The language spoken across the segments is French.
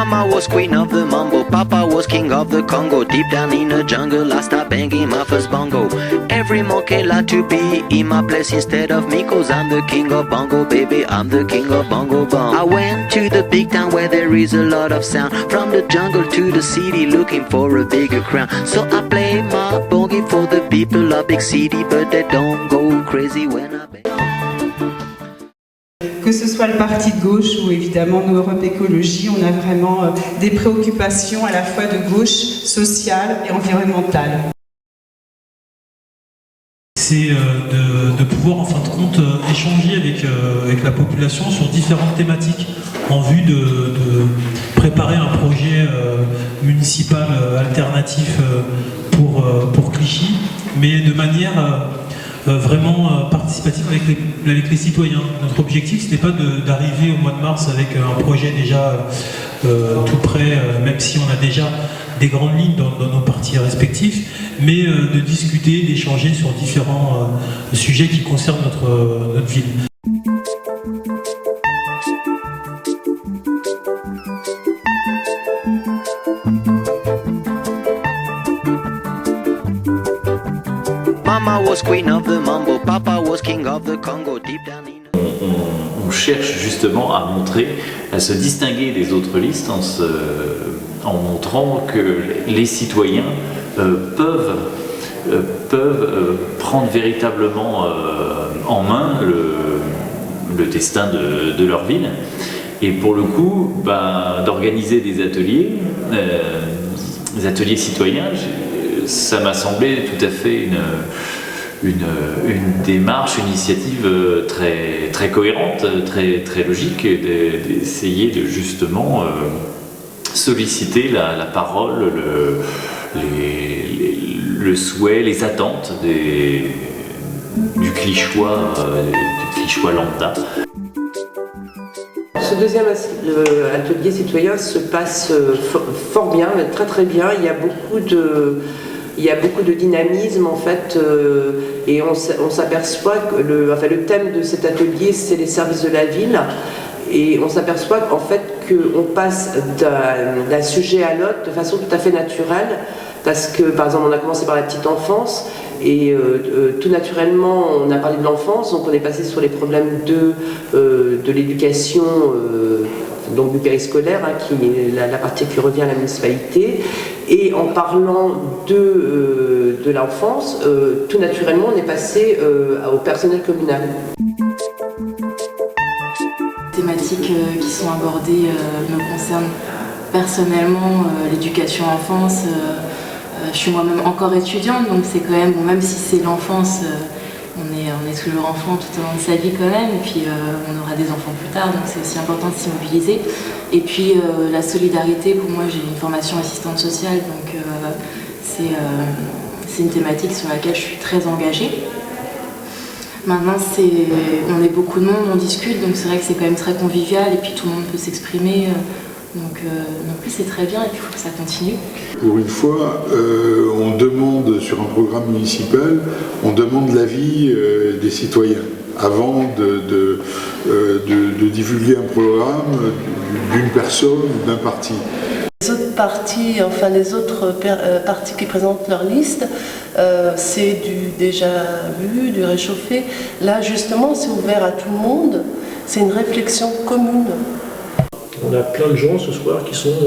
Mama was queen of the mambo, Papa was king of the Congo. Deep down in the jungle, I started banging my first bongo. Every monkey like to be in my place instead of me, 'cause I'm the king of bongo, baby, I'm the king of bongo bong. I went to the big town where there is a lot of sound, from the jungle to the city looking for a bigger crown. So I play my bongo for the people of big city, but they don't go crazy when I bang. Que ce soit le parti de gauche ou évidemment nous Europe Écologie, on a vraiment des préoccupations à la fois de gauche, sociale et environnementale. C'est de pouvoir en fin de compte échanger avec la population sur différentes thématiques en vue de préparer un projet municipal alternatif pour Clichy, mais de manière vraiment participative avec les citoyens. Notre objectif, ce n'est pas d'arriver au mois de mars avec un projet déjà tout prêt, même si on a déjà des grandes lignes dans nos partis respectifs, mais de discuter, d'échanger sur différents sujets qui concernent notre ville. Mama was queen of the mambo, Papa was king of the Congo. Deep down in... On cherche justement à montrer, à se distinguer des autres listes en montrant que les citoyens peuvent prendre véritablement en main le destin de leur ville. Et pour le coup, d'organiser des ateliers citoyens, ça m'a semblé tout à fait une démarche, une initiative très, très cohérente, très logique, d'essayer de justement solliciter la parole, le souhait, les attentes du Clichy lambda. Ce deuxième atelier citoyen se passe fort bien, très très bien. Il y a beaucoup de dynamisme en fait, et on s'aperçoit que le thème de cet atelier, c'est les services de la ville, et on s'aperçoit en fait qu'on passe d'un sujet à l'autre de façon tout à fait naturelle, parce que par exemple on a commencé par la petite enfance, et tout naturellement on a parlé de l'enfance, donc on est passé sur les problèmes de l'éducation, donc du périscolaire, qui est la partie qui revient à la municipalité, et en parlant de l'enfance, tout naturellement on est passé au personnel communal. Les thématiques qui sont abordées me concernent personnellement, l'éducation enfance. Je suis moi-même encore étudiante, donc c'est quand même, même si c'est l'enfance, on est toujours enfant tout au long de sa vie quand même, et puis on aura des enfants plus tard, donc c'est aussi important de s'immobiliser. Et puis la solidarité, pour moi j'ai une formation assistante sociale, donc c'est une thématique sur laquelle je suis très engagée. Maintenant on est beaucoup de monde, on discute, donc c'est vrai que c'est quand même très convivial, et puis tout le monde peut s'exprimer. Donc oui, c'est très bien, et puis il faut que ça continue. Pour une fois, on demande sur un programme municipal, on demande l'avis des citoyens avant de divulguer un programme d'une personne ou d'un parti. Les autres partis, enfin les autres partis qui présentent leur liste, c'est du déjà vu, du réchauffé. Là justement, c'est ouvert à tout le monde, c'est une réflexion commune. On a plein de gens ce soir qui sont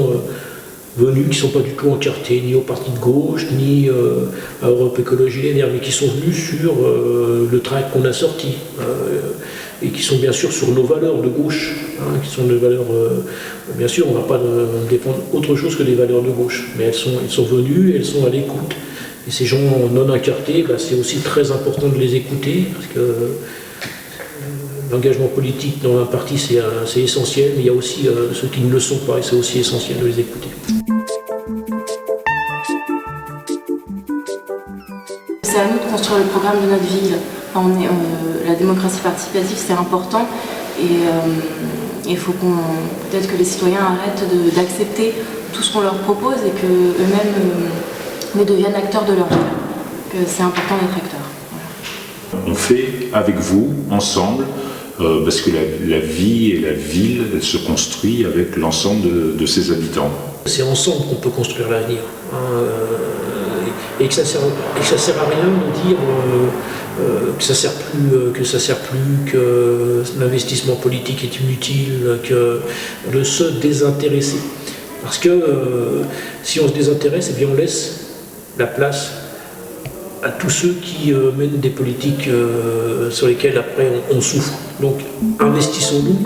venus, qui ne sont pas du tout encartés ni au parti de gauche, ni à Europe Écologie Les Nerfs, mais qui sont venus sur le tract qu'on a sorti, et qui sont bien sûr sur nos valeurs de gauche, qui sont des valeurs, bien sûr on ne va pas défendre autre chose que des valeurs de gauche, mais elles sont venues, elles sont à l'écoute. Et ces gens non incartés, c'est aussi très important de les écouter, parce que l'engagement politique dans un parti, c'est essentiel, mais il y a aussi ceux qui ne le sont pas, et c'est aussi essentiel de les écouter. C'est à nous de construire le programme de notre ville. La démocratie participative, c'est important, et il faut peut-être que les citoyens arrêtent d'accepter tout ce qu'on leur propose, et qu'eux-mêmes deviennent acteurs de leur vie. Que c'est important d'être acteur. Voilà. On fait avec vous, ensemble, parce que la vie et la ville, elle se construit avec l'ensemble de ses habitants. C'est ensemble qu'on peut construire l'avenir. Et que ça sert à rien de dire que ça sert plus, que l'investissement politique est inutile, que de se désintéresser. Parce que si on se désintéresse, eh bien on laisse la place à tous ceux qui mènent des politiques sur lesquelles après on souffre. Donc investissons-nous